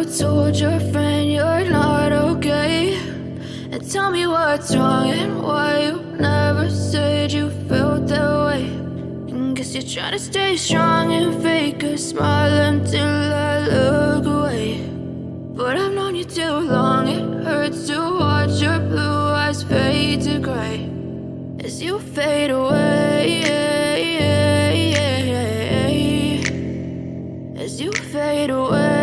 told your friend you're not okay? And tell me what's wrong and why you never said you felt that way. And guess you're trying to stay strong and fake a smile until I look away. But I've known you too long, it hurts to watch your blue eyes fade to gray as you fade away, as you fade away.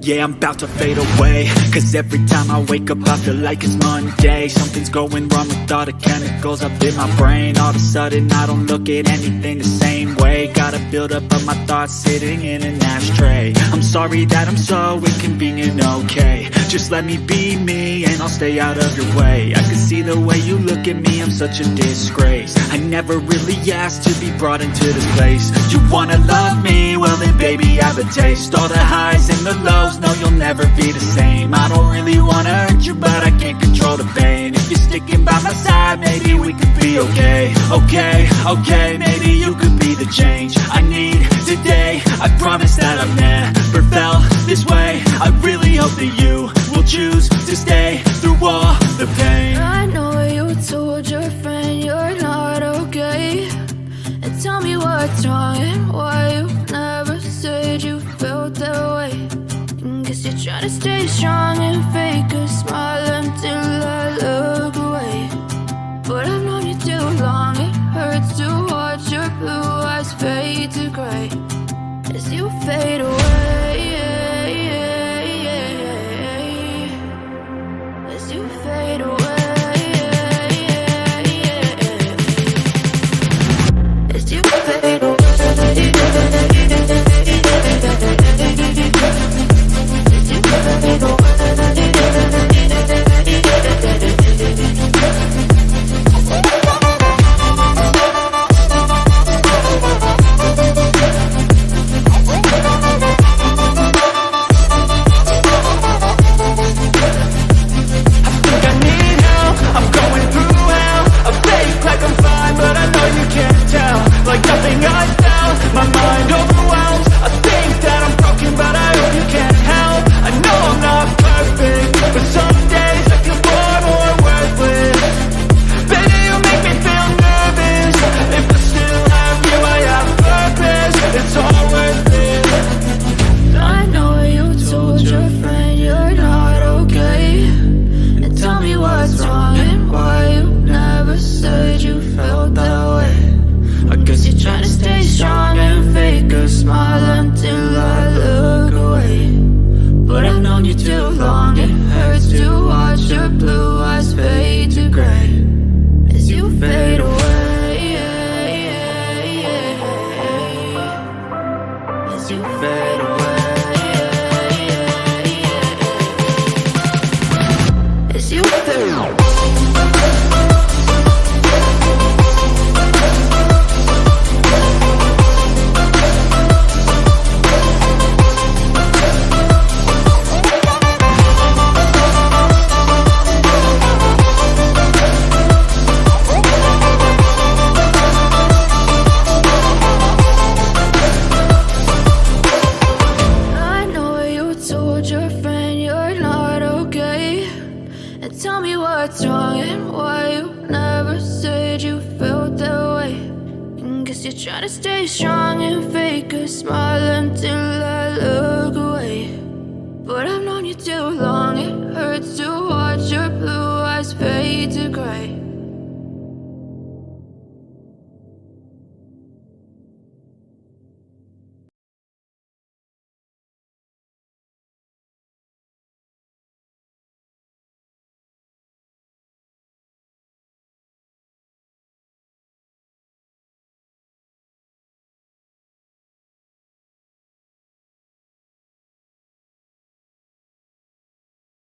Yeah, I'm about to fade away, cause every time I wake up I feel like it's Monday. Something's going wrong with all the chemicals up in my brain. All of a sudden I don't look at anything the same way. Got a build up of my thoughts sitting in an ashtray. I'm sorry that I'm so inconvenient, okay? Just let me be me and I'll stay out of your way. I can see the way you look at me, I'm such a disgrace. I never really asked to be brought into this place. You wanna love me? Well then baby, have a taste. All the highs and the lows, no, you'll never be the same. I don't really wanna hurt you, but I can't control the pain. If you're sticking by my side, maybe we could be okay. Okay, maybe you could be the change I need today. I promise that I've never felt this way. I really hope that you will choose to stay through all the pain. I know you told your friend you're not okay. And tell me what's wrong and why you never said you felt that way. Guess you're trying to stay strong and fake a smile until I look away. But I've known you too long, it hurts to watch your blue eyes fade to gray as you fade away, as you fade away, as you fade away. Trying to stay strong and fake a smile until I look away. But I've known you too long, it hurts to watch your blue